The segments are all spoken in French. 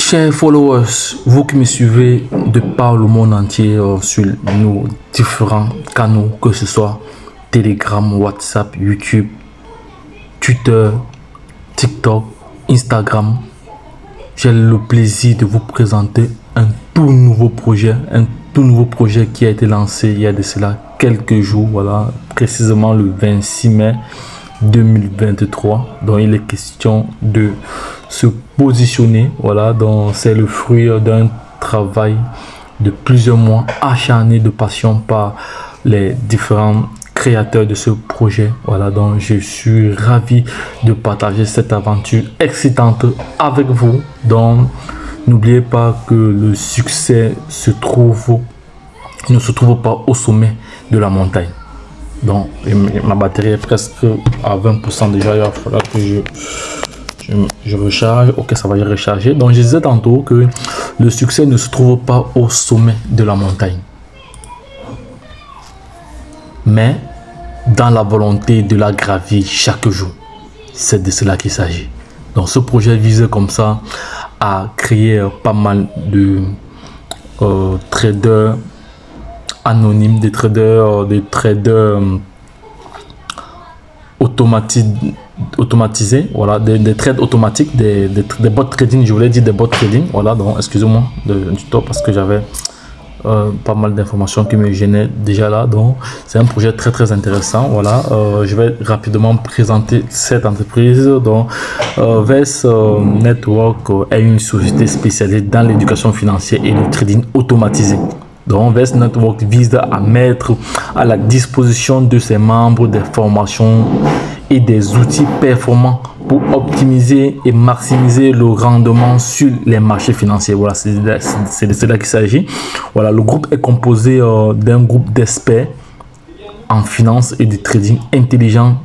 Chers followers, vous qui me suivez de par le monde entier sur nos différents canaux, que ce soit Telegram, WhatsApp, YouTube, Twitter, TikTok, Instagram, j'ai le plaisir de vous présenter un tout nouveau projet, qui a été lancé il y a de cela quelques jours, voilà, précisément le 26 mai 2023. Donc il est question de se positionner, voilà, donc c'est le fruit d'un travail de plusieurs mois acharné de passion par les différents créateurs de ce projet. Voilà, donc je suis ravi de partager cette aventure excitante avec vous. Donc n'oubliez pas que le succès ne se trouve pas au sommet de la montagne. Donc ma batterie est presque à 20% déjà. Il va falloir que je recharge. Ok, ça va y recharger. Donc je disais tantôt que le succès ne se trouve pas au sommet de la montagne, mais dans la volonté de la gravir chaque jour. C'est de cela qu'il s'agit. Donc ce projet vise comme ça à créer pas mal de traders anonymes, des traders automatisés, voilà, des trades automatiques, des bots trading. Je voulais dire des bots trading, voilà. Donc excusez-moi du temps parce que j'avais pas mal d'informations qui me gênaient déjà là. Donc c'est un projet très intéressant, voilà. Je vais rapidement présenter cette entreprise. Donc VS Network est une société spécialisée dans l'éducation financière et le trading automatisé. Donc VS Network vise à mettre à la disposition de ses membres des formations et des outils performants pour optimiser et maximiser le rendement sur les marchés financiers. Voilà, c'est de cela qu'il s'agit. Voilà, le groupe est composé d'un groupe d'experts en finance et de trading intelligent,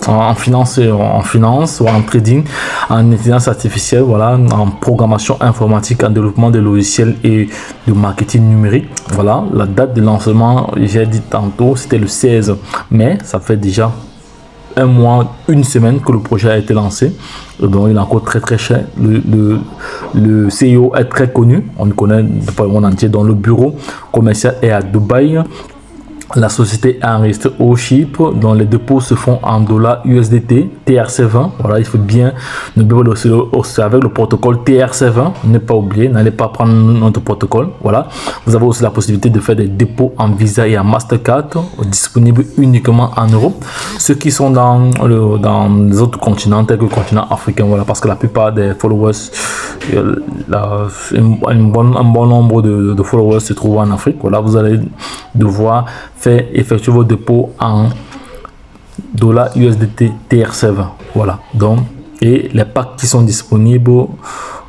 en finance ou en trading, en intelligence artificielle, voilà, en programmation informatique, en développement de logiciels et de marketing numérique. Voilà, la date de lancement, j'ai dit tantôt, c'était le 16 mai. Ça fait déjà un mois, une semaine que le projet a été lancé. Donc il est encore très cher. Le CEO est très connu, on le connaît dans le monde entier. Donc le bureau commercial est à Dubaï. La société est enregistrée au Chypre, dont les dépôts se font en dollars USDT TRC20. Voilà, il faut bien aussi avec le protocole TRC20. Ne pas oublier, n'allez pas prendre notre protocole. Voilà, vous avez aussi la possibilité de faire des dépôts en Visa et en Mastercard, disponibles uniquement en Europe. Ceux qui sont dans les autres continents, tels que le continent africain, voilà, parce que la plupart des followers, un bon nombre de followers se trouvent en Afrique. Voilà, vous allez devoir effectuer vos dépôts en dollars USDT TRC20. Voilà, donc, et les packs qui sont disponibles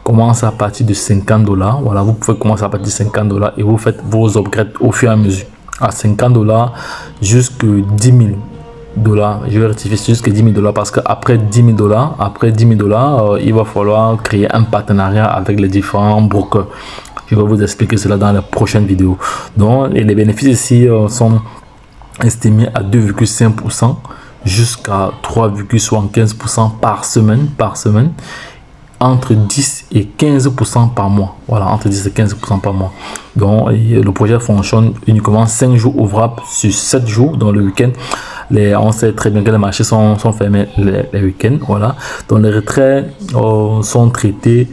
commencent à partir de 50 $. Voilà, vous pouvez commencer à partir de 50 $ et vous faites vos upgrades au fur et à mesure à 50 $ jusqu'à 10 000 $. Je vais rectifier jusqu'à 10 000 $ parce qu'après 10 000 $, il va falloir créer un partenariat avec les différents brokers. Je vais vous expliquer cela dans la prochaine vidéo. Donc, et les bénéfices ici sont estimés à 2,5% jusqu'à 3,75% par semaine, entre 10 et 15% par mois. Voilà, entre 10 et 15% par mois. Donc, le projet fonctionne uniquement 5 jours ouvrables sur 7 jours dans le week-end. On sait très bien que les marchés sont fermés les week-ends. Voilà, donc les retraits sont traités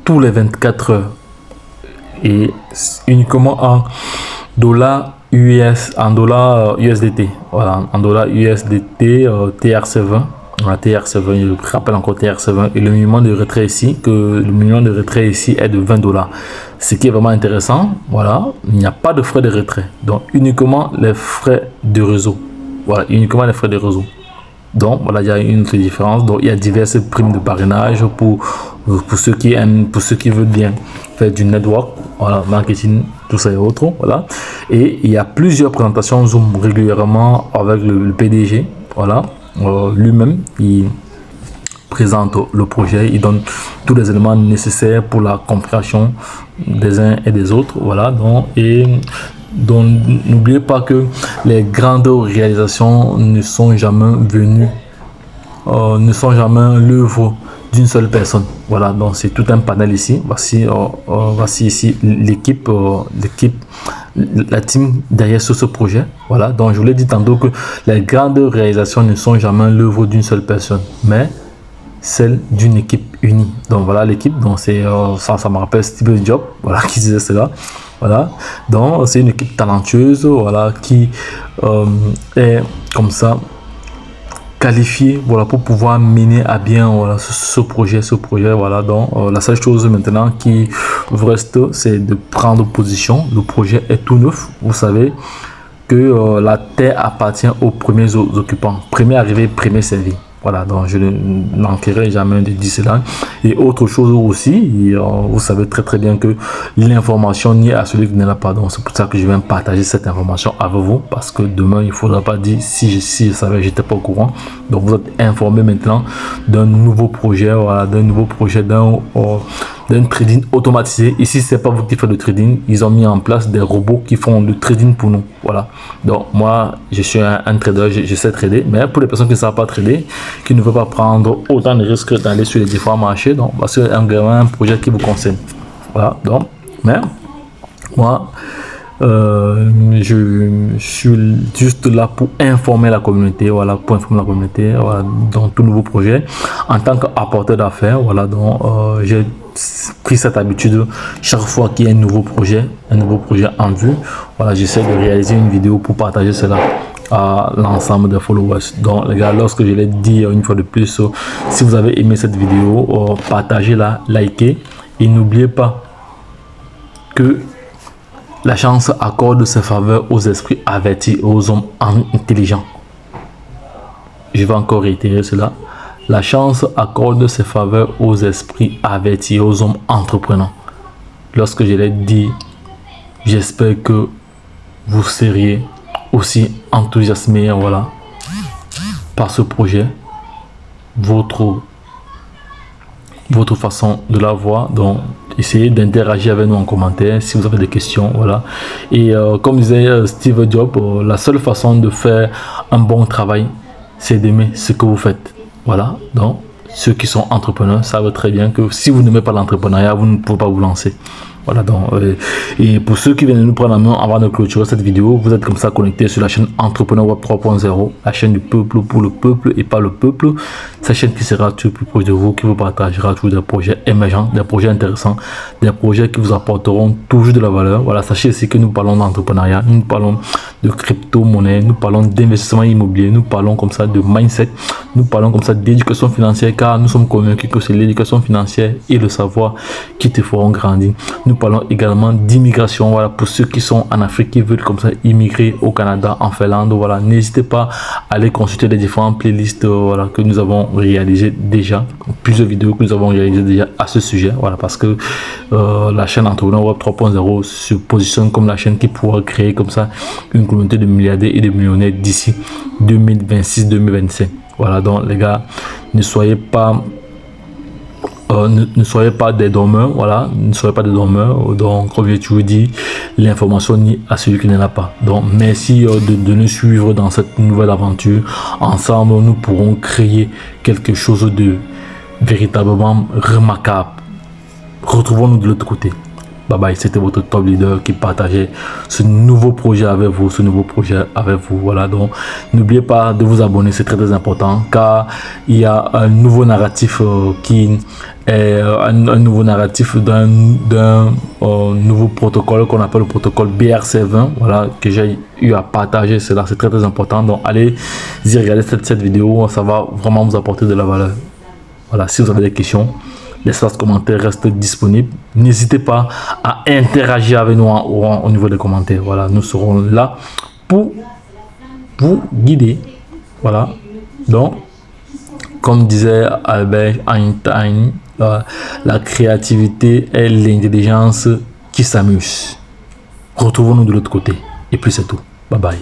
tous les 24 heures. Et uniquement en dollars US, en dollars USDT, voilà, en dollars USDT TRC20, voilà, TRC20, je rappelle encore TRC20. Et le minimum de retrait ici, est de 20 $. Ce qui est vraiment intéressant, voilà, il n'y a pas de frais de retrait, donc uniquement les frais de réseau. Voilà, uniquement les frais de réseau. Donc voilà, il y a une autre différence. Donc il y a diverses primes de parrainage pour ceux qui aiment, pour ceux qui veulent bien faire du network, voilà, marketing, tout ça et autres, voilà. Et il y a plusieurs présentations Zoom régulièrement avec le PDG, voilà. Lui-même il présente le projet, il donne tous les éléments nécessaires pour la compréhension des uns et des autres, voilà. Donc n'oubliez pas que les grandes réalisations ne sont jamais venues, ne sont jamais l'œuvre d'une seule personne. Voilà, donc c'est tout un panel ici. Voici ici l'équipe, la team derrière ce projet. Voilà, donc je vous l'ai dit tantôt que les grandes réalisations ne sont jamais l'œuvre d'une seule personne, mais celle d'une équipe unie. Donc voilà l'équipe, donc c'est ça me rappelle Steve Jobs, voilà, qui disait cela. Voilà, donc c'est une équipe talentueuse, voilà, qui est comme ça qualifié, voilà, pour pouvoir mener à bien, voilà, ce projet, voilà. Donc la seule chose maintenant qui vous reste, c'est de prendre position. Le projet est tout neuf, vous savez que la terre appartient aux premiers occupants, premier arrivé, premier servi. Voilà, donc je ne manquerai jamais de dire cela. Et autre chose aussi, vous savez très bien que l'information n'y est à celui qui ne l'a pas. Donc c'est pour ça que je viens partager cette information avec vous, parce que demain il ne faudra pas dire si je savais, j'étais pas au courant. Donc vous êtes informé maintenant d'un nouveau projet, voilà, d'un trading automatisé. Ici c'est pas vous qui faites le trading, ils ont mis en place des robots qui font le trading pour nous. Voilà, donc moi je suis un trader, je sais trader, mais pour les personnes qui ne savent pas trader, qui ne veulent pas prendre autant de risques d'aller sur les différents marchés, donc c'est un projet qui vous concerne. Voilà, donc mais moi je suis juste là pour informer la communauté, voilà, voilà, dans tout nouveau projet en tant qu'apporteur d'affaires. Voilà, donc j'ai pris cette habitude chaque fois qu'il y a un nouveau projet en vue, voilà, j'essaie de réaliser une vidéo pour partager cela à l'ensemble des followers. Donc les gars, lorsque je l'ai dit une fois de plus, si vous avez aimé cette vidéo, partagez-la, likez, et n'oubliez pas que la chance accorde ses faveurs aux esprits avertis et aux hommes intelligents. Je vais encore réitérer cela. La chance accorde ses faveurs aux esprits avertis et aux hommes entreprenants. Lorsque je l'ai dit, j'espère que vous seriez aussi enthousiasmé, voilà, par ce projet, votre façon de la voir. Donc essayez d'interagir avec nous en commentaire si vous avez des questions, voilà. Et comme disait Steve Jobs, la seule façon de faire un bon travail, c'est d'aimer ce que vous faites. Voilà, donc ceux qui sont entrepreneurs savent très bien que si vous n'aimez pas l'entrepreneuriat, vous ne pouvez pas vous lancer. Voilà, donc et pour ceux qui viennent de nous prendre la main avant de clôturer cette vidéo, vous êtes comme ça connectés sur la chaîne Entrepreneur Web 3.0, la chaîne du peuple pour le peuple et pas le peuple. Cette chaîne qui sera toujours plus proche de vous, qui vous partagera toujours des projets émergents, des projets intéressants, des projets qui vous apporteront toujours de la valeur. Voilà, sachez aussi que nous parlons d'entrepreneuriat, nous parlons de crypto-monnaie, nous parlons d'investissement immobilier, nous parlons comme ça de mindset, nous parlons comme ça d'éducation financière, car nous sommes convaincus que c'est l'éducation financière et le savoir qui te feront grandir. Nous parlons également d'immigration, voilà, pour ceux qui sont en Afrique, qui veulent comme ça immigrer au Canada, en Finlande, voilà, n'hésitez pas à aller consulter les différentes playlists, voilà, que nous avons réalisées déjà, plusieurs vidéos que nous avons réalisées déjà à ce sujet, voilà, parce que la chaîne Entrepreneur Web 3.0 se positionne comme la chaîne qui pourra créer comme ça une communauté de milliardaires et de millionnaires d'ici 2026-2025. Voilà, donc les gars, ne soyez pas des dormeurs, voilà, ne soyez pas des dormeurs. Donc comme je toujours dit, l'information nie à celui qui ne l'a pas. Donc merci de nous suivre dans cette nouvelle aventure. Ensemble nous pourrons créer quelque chose de véritablement remarquable. Retrouvons-nous de l'autre côté. Bye bye, c'était votre top leader qui partageait ce nouveau projet avec vous, voilà. Donc n'oubliez pas de vous abonner, c'est très important, car il y a un nouveau narratif qui est un nouveau narratif d'un nouveau protocole qu'on appelle le protocole BRC20, voilà, que j'ai eu à partager. Cela c'est très important, donc allez y regarder cette vidéo, ça va vraiment vous apporter de la valeur. Voilà, si vous avez des questions, l'espace commentaire reste disponible. N'hésitez pas à interagir avec nous au niveau des commentaires. Voilà, nous serons là pour vous guider. Voilà, donc comme disait Albert Einstein, la créativité est l'intelligence qui s'amuse. Retrouvons-nous de l'autre côté. Et puis c'est tout. Bye bye.